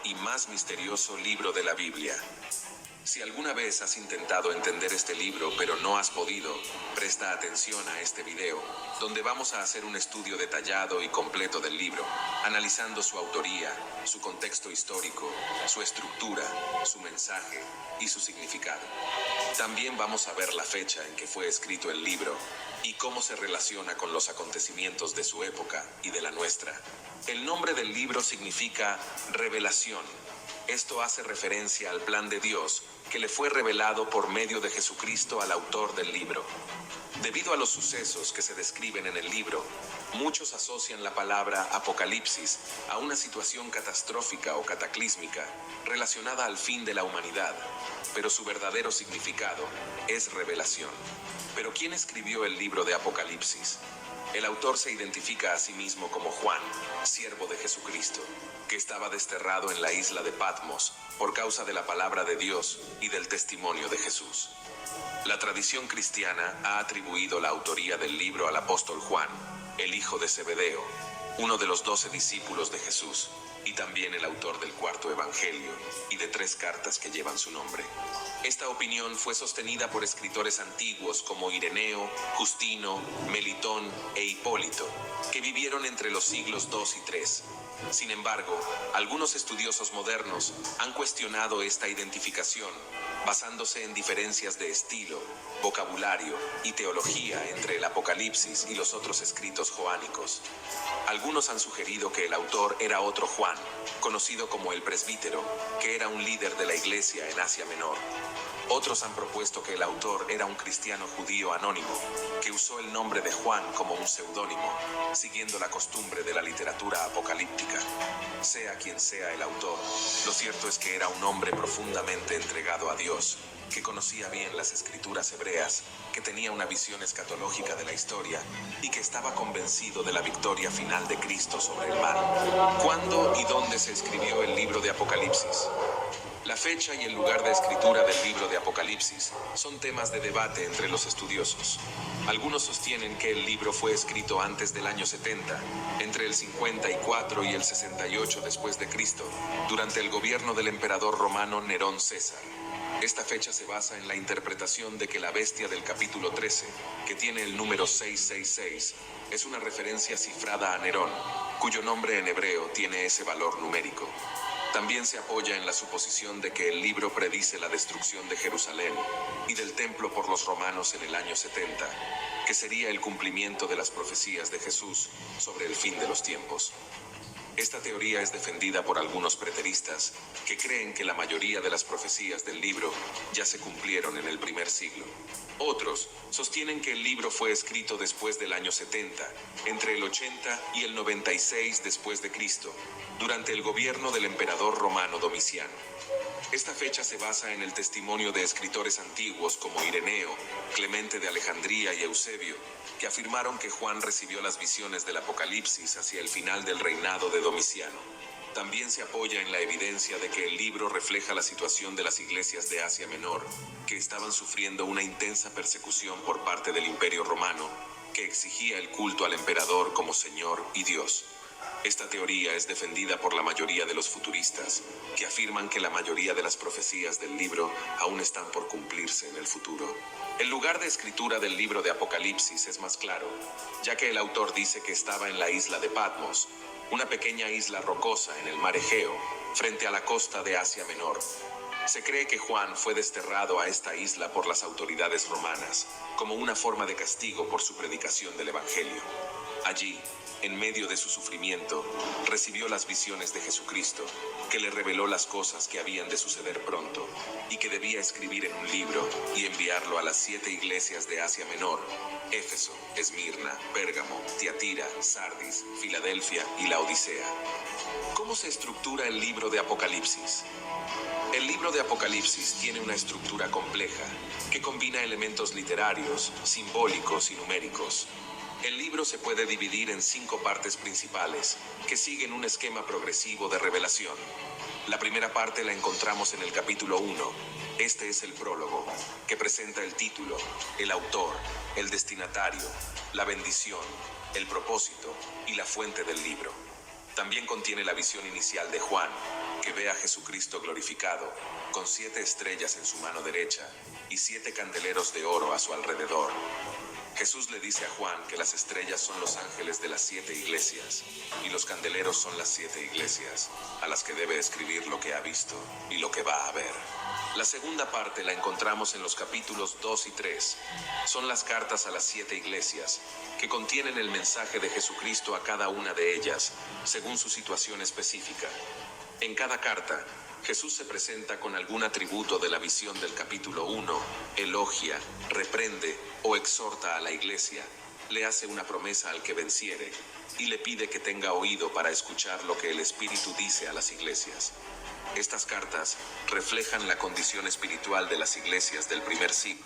Y más misterioso libro de la Biblia. Si alguna vez has intentado entender este libro pero no has podido, presta atención a este video, donde vamos a hacer un estudio detallado y completo del libro, analizando su autoría, su contexto histórico, su estructura, su mensaje y su significado. También vamos a ver la fecha en que fue escrito el libro y cómo se relaciona con los acontecimientos de su época y de la nuestra. El nombre del libro significa revelación. Esto hace referencia al plan de Dios que le fue revelado por medio de Jesucristo al autor del libro. Debido a los sucesos que se describen en el libro, muchos asocian la palabra apocalipsis a una situación catastrófica o cataclísmica relacionada al fin de la humanidad, pero su verdadero significado es revelación. ¿Pero quién escribió el libro de Apocalipsis? El autor se identifica a sí mismo como Juan, siervo de Jesucristo, que estaba desterrado en la isla de Patmos por causa de la palabra de Dios y del testimonio de Jesús. La tradición cristiana ha atribuido la autoría del libro al apóstol Juan, el hijo de Zebedeo, uno de los 12 discípulos de Jesús, y también el autor del cuarto evangelio y de 3 cartas que llevan su nombre. Esta opinión fue sostenida por escritores antiguos como Ireneo, Justino, Melitón e Hipólito, que vivieron entre los siglos II y III. Sin embargo, algunos estudiosos modernos han cuestionado esta identificación, basándose en diferencias de estilo, vocabulario y teología entre el Apocalipsis y los otros escritos joánicos. Algunos han sugerido que el autor era otro Juan, conocido como el presbítero, que era un líder de la iglesia en Asia Menor. Otros han propuesto que el autor era un cristiano judío anónimo, que usó el nombre de Juan como un seudónimo, siguiendo la costumbre de la literatura apocalíptica. Sea quien sea el autor, lo cierto es que era un hombre profundamente entregado a Dios, que conocía bien las escrituras hebreas, que tenía una visión escatológica de la historia y que estaba convencido de la victoria final de Cristo sobre el mal. ¿Cuándo y dónde se escribió el libro de Apocalipsis? La fecha y el lugar de escritura del libro de Apocalipsis son temas de debate entre los estudiosos. Algunos sostienen que el libro fue escrito antes del año 70, entre el 54 y el 68 después de Cristo, durante el gobierno del emperador romano Nerón César. Esta fecha se basa en la interpretación de que la bestia del capítulo 13, que tiene el número 666, es una referencia cifrada a Nerón, cuyo nombre en hebreo tiene ese valor numérico. También se apoya en la suposición de que el libro predice la destrucción de Jerusalén y del templo por los romanos en el año 70, que sería el cumplimiento de las profecías de Jesús sobre el fin de los tiempos. Esta teoría es defendida por algunos preteristas que creen que la mayoría de las profecías del libro ya se cumplieron en el primer siglo. Otros sostienen que el libro fue escrito después del año 70, entre el 80 y el 96 después de Cristo, durante el gobierno del emperador romano Domiciano. Esta fecha se basa en el testimonio de escritores antiguos como Ireneo, Clemente de Alejandría y Eusebio, que afirmaron que Juan recibió las visiones del Apocalipsis hacia el final del reinado de Domiciano. También se apoya en la evidencia de que el libro refleja la situación de las iglesias de Asia Menor, que estaban sufriendo una intensa persecución por parte del Imperio Romano, que exigía el culto al emperador como Señor y Dios. Esta teoría es defendida por la mayoría de los futuristas, que afirman que la mayoría de las profecías del libro aún están por cumplirse en el futuro. El lugar de escritura del libro de Apocalipsis es más claro, ya que el autor dice que estaba en la isla de Patmos, una pequeña isla rocosa en el mar Egeo, frente a la costa de Asia Menor. Se cree que Juan fue desterrado a esta isla por las autoridades romanas, como una forma de castigo por su predicación del Evangelio. Allí, en medio de su sufrimiento, recibió las visiones de Jesucristo, que le reveló las cosas que habían de suceder pronto, y que debía escribir en un libro y enviarlo a las 7 iglesias de Asia Menor: Éfeso, Esmirna, Pérgamo, Tiatira, Sardis, Filadelfia y Laodicea. ¿Cómo se estructura el libro de Apocalipsis? El libro de Apocalipsis tiene una estructura compleja, que combina elementos literarios, simbólicos y numéricos. El libro se puede dividir en 5 partes principales, que siguen un esquema progresivo de revelación. La primera parte la encontramos en el capítulo 1. Este es el prólogo, que presenta el título, el autor, el destinatario, la bendición, el propósito y la fuente del libro. También contiene la visión inicial de Juan, que ve a Jesucristo glorificado, con 7 estrellas en su mano derecha y 7 candeleros de oro a su alrededor. Jesús le dice a Juan que las estrellas son los ángeles de las 7 iglesias y los candeleros son las 7 iglesias, a las que debe escribir lo que ha visto y lo que va a ver. La segunda parte la encontramos en los capítulos 2 y 3. Son las cartas a las 7 iglesias, que contienen el mensaje de Jesucristo a cada una de ellas, según su situación específica. En cada carta, Jesús se presenta con algún atributo de la visión del capítulo 1, elogia, reprende o exhorta a la iglesia, le hace una promesa al que venciere y le pide que tenga oído para escuchar lo que el Espíritu dice a las iglesias. Estas cartas reflejan la condición espiritual de las iglesias del primer siglo.